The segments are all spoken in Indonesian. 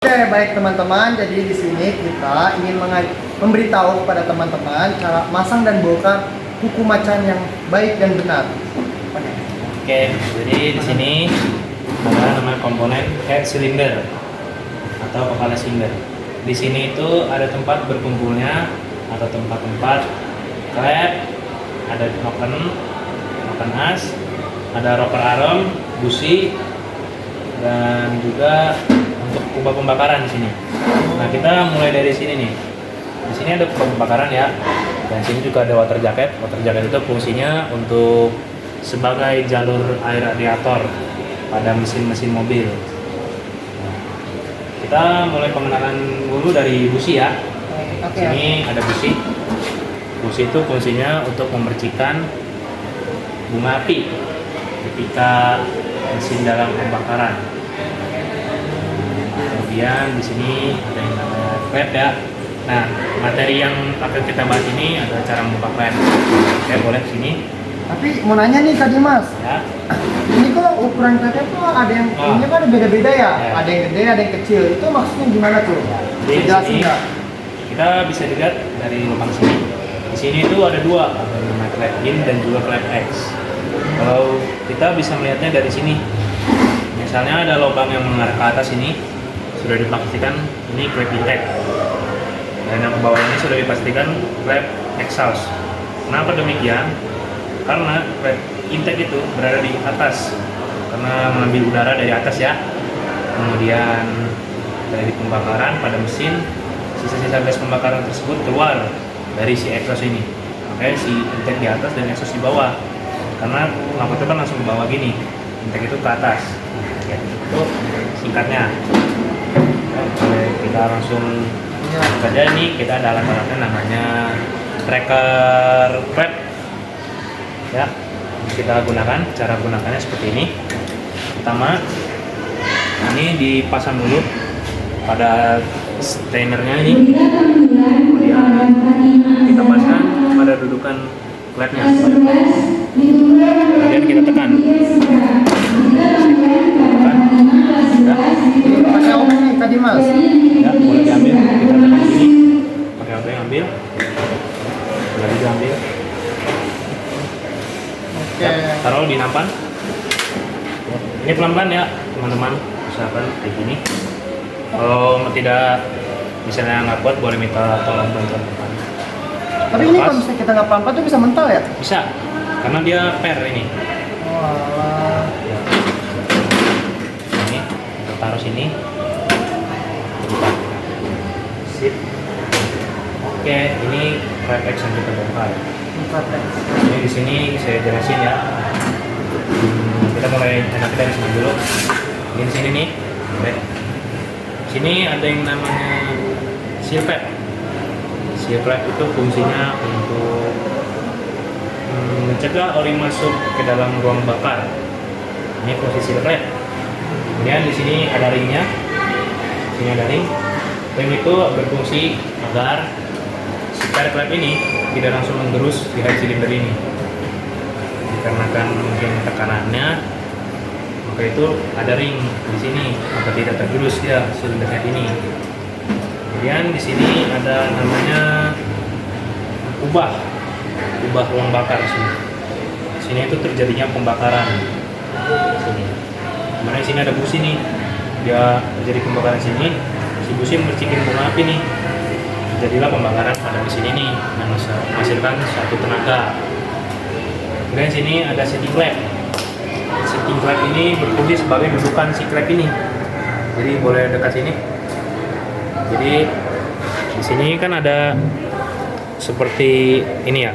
Oke, baik teman-teman. Jadi di sini kita ingin memberitahu kepada teman-teman cara masang dan bongkar kuku macan yang baik dan benar. Oke, jadi di sini ada namanya komponen head cylinder atau kepala silinder. Di sini itu ada tempat berkumpulnya atau tempat-tempat klep, ada noken as, ada rocker arm, busi, dan juga untuk kubah pembakaran di sini. Nah, kita mulai dari sini nih. Di sini ada kubah pembakaran ya. Dan sini juga ada water jacket. Water jacket itu fungsinya untuk sebagai jalur air radiator pada mesin-mesin mobil. Nah, kita mulai pengenalan dulu dari busi ya. Oke. Ini ada busi. Busi itu fungsinya untuk membersihkan bunga api ketika mesin dalam pembakaran. Kemudian di sini ada yang namanya klep ya. Nah, materi yang akan kita bahas ini adalah cara membuka klep. Oke, boleh sini. Tapi mau nanya nih tadi Mas, Ya. ini kok ukuran klepnya tuh ada yang ini kan ada beda-beda ya? Ya. Ada yang gede, ada yang kecil. Itu maksudnya gimana tuh? Jadi di Jelasin sini nggak? kita bisa dilihat dari lubang sini. Di sini itu ada dua, ada namanya klep in dan juga klep X. Kalau kita bisa melihatnya dari sini, misalnya ada lubang yang mengarah ke atas ini sudah dipastikan ini klep intake, dan yang ke bawah ini sudah dipastikan klep exhaust. Kenapa demikian? Karena klep intake itu berada di atas karena mengambil udara dari atas ya. Kemudian dari pembakaran pada mesin, sisa-sisa gas pembakaran tersebut keluar dari si exhaust ini. Makanya si intake di atas dan exhaust di bawah. Karena lampu itu kan langsung ke bawah gini, intake itu ke atas. Ya, itu singkatnya. Oke, kita langsung saja. Ini kita ada alat-alatnya namanya tracker klep. Ya, kita gunakan. Cara gunakannya seperti ini. Pertama, ini dipasang dulu pada stainernya ini. Kemudian kita pasang pada dudukan klepnya. Kemudian kita tekan. Pakai obeng nih tadi Mas. Ya, boleh diambil. Kita tekan sini. Pakai obeng ambil. Boleh diambil. Oke. Ya, taruh di nampan. Ini pelan-pelan ya, teman-teman. Usahakan kayak gini. Kalau tidak, misalnya nggak kuat, boleh minta tolong bantuan teman. Tapi ini kalau misalnya kita nggak pelan-pelan tuh bisa mental ya? Bisa, karena dia pair ini. Walah. Ini kita taruh sini. Sip. Oke, ini klep X yang kita bongkar. Ini di sini saya jelasin ya. Kita mulai enak dari sini dulu. Ini di sini nih. Oke. Sini ada yang namanya seal plate. Seal plate itu fungsinya untuk mencegah oli masuk ke dalam ruang bakar. Ini fungsi seal plate. Kemudian di sini ada ringnya. Sini ada ring. Ring itu berfungsi agar spare klep ini tidak langsung menggerus di head cylinder ini. Dikarenakan mungkin tekanannya, maka itu ada ring di sini agar tidak tergerus dia silinder head ini. Kemudian di sini ada namanya kubah ruang bakar sini. Sini itu terjadinya pembakaran. Sini. Kemudian sini ada busi nih, dia terjadi pembakaran sini. Si busi membersihkan bunga api nih. Jadilah pembakaran pada mesin ini yang menghasilkan satu tenaga. Kemudian sini ada setting klep. Setting klep ini berfungsi sebagai dudukan si klep ini. Jadi boleh dekat sini. Jadi di sini kan ada seperti ini ya,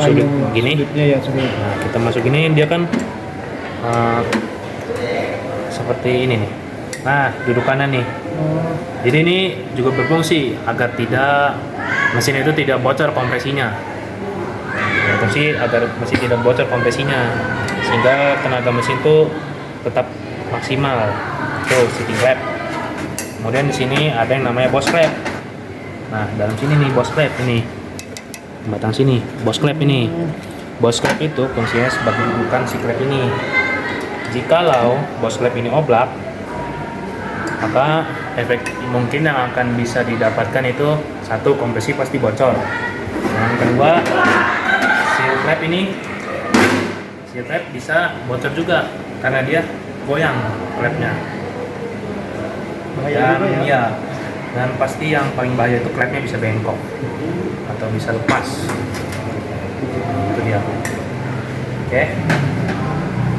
sudut gini. Ya, sudut. Nah, kita masuk ini dia kan seperti ini nih. Nah, dudukannya nih. Jadi ini juga berfungsi agar mesin itu tidak bocor kompresinya. Berfungsi agar mesin tidak bocor kompresinya, sehingga tenaga mesin itu tetap maksimal. Tuh, setting klep. Kemudian di sini ada yang namanya boss klep. Nah, dalam sini nih boss klep ini. Batang sini, boss klep ini. Boss klep itu fungsinya sebagai dudukan si klep ini. Jikalau boss klep ini oblak, maka efek mungkin yang akan bisa didapatkan itu satu, kompresi pasti bocor. Yang kedua, seal trap bisa bocor juga karena dia goyang klepnya. Bahaya juga ya. Iya, dan pasti yang paling bahaya itu klepnya bisa bengkok atau bisa lepas. Itu dia. Oke.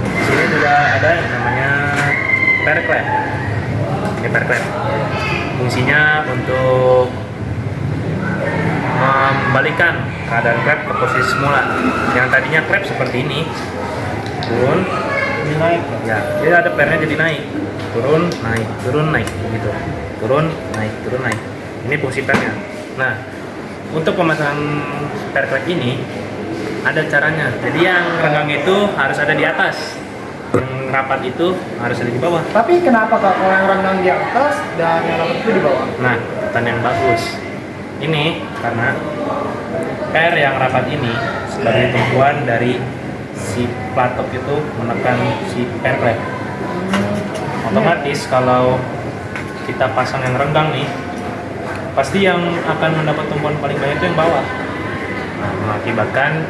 Di sini juga ada yang namanya pair klep. Ini pair klep. Fungsinya untuk membalikan keadaan klep ke posisi semula. Yang tadinya klep seperti ini, turun, Ini naik. ya, dia ada pairnya jadi naik, turun, naik, gitu. Turun, naik. Ini fungsi pairnya. Nah, untuk pemasangan pair klep ini ada caranya. Jadi yang renggang itu harus ada di atas, yang rapat itu harus ada di bawah. Tapi kenapa Kak kalau yang renggang di atas dan yang rapat itu di bawah? Nah, pertanyaan yang bagus. Ini karena pair yang rapat ini sebagai tumpuan dari si platok itu menekan si pair klep. Otomatis kalau kita pasang yang renggang nih, pasti yang akan mendapat tumpuan paling banyak itu yang bawah. Nah, mengakibatkan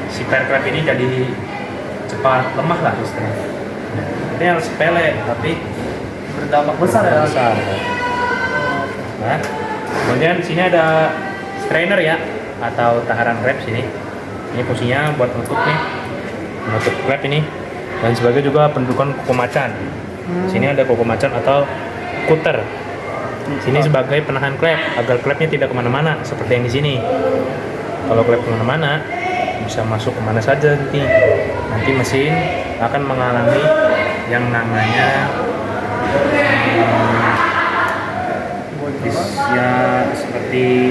si pair klep ini jadi cepat lemah lah istilahnya. Nah, ini yang sepele tapi Berdampak besar ya. besar. Nah, kemudian sini ada strainer ya atau tahanan klep sini. Ini fungsinya buat menutup nih, menutup klep ini, dan sebagai juga pendudukan kuku macan. Sini ada kuku macan atau cutter. Sini sebagai penahan klep agar klepnya tidak kemana-mana seperti yang di sini. Kalau klep kemana-mana bisa masuk kemana saja nanti mesin akan mengalami yang namanya ya seperti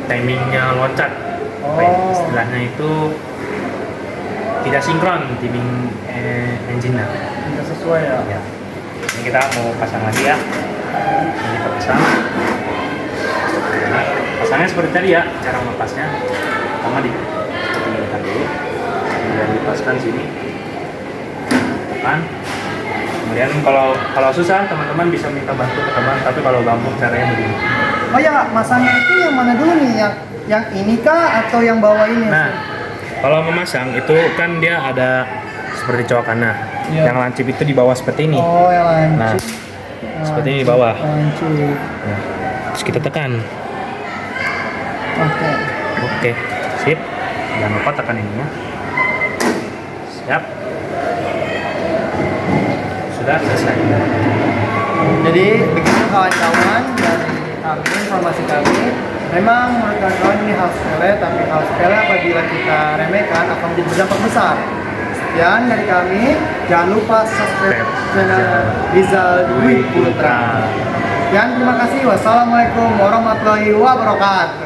timingnya loncat. Istilahnya itu tidak sinkron timing engine-nya. Tidak sesuai ya. Ya. Ini kita mau pasang lagi ya. Ini kita pasang. Nah, pasangnya seperti tadi ya, cara melepasnya. Pertama ditekan dulu, kemudian dipaskan sini, tekan. Kemudian kalau susah teman-teman bisa minta bantu ke teman, tapi kalau gampang caranya begini. Oh ya, masangnya itu yang mana dulu nih? Yang ini kah atau yang bawah ini? Nah, kalau memasang itu kan dia ada seperti cowakannya. Iya. Yang lancip itu di bawah seperti ini. Oh, yang lancip. Nah, seperti ini di bawah. Lancip. Nah, terus kita tekan. Oke. Oke, sip. Jangan lupa tekan ininya. Siap. Sudah selesai. Jadi begitu kawan-kawan dari kami, informasi kami. Memang menurut kawan-kawan ini hal sepele, tapi hal sepele apabila kita remehkan akan menjadi berdampak besar. Sekian dari kami. Jangan lupa subscribe channel Rizal Dwi Putra. Sekian, terima kasih. Wassalamualaikum warahmatullahi wabarakatuh.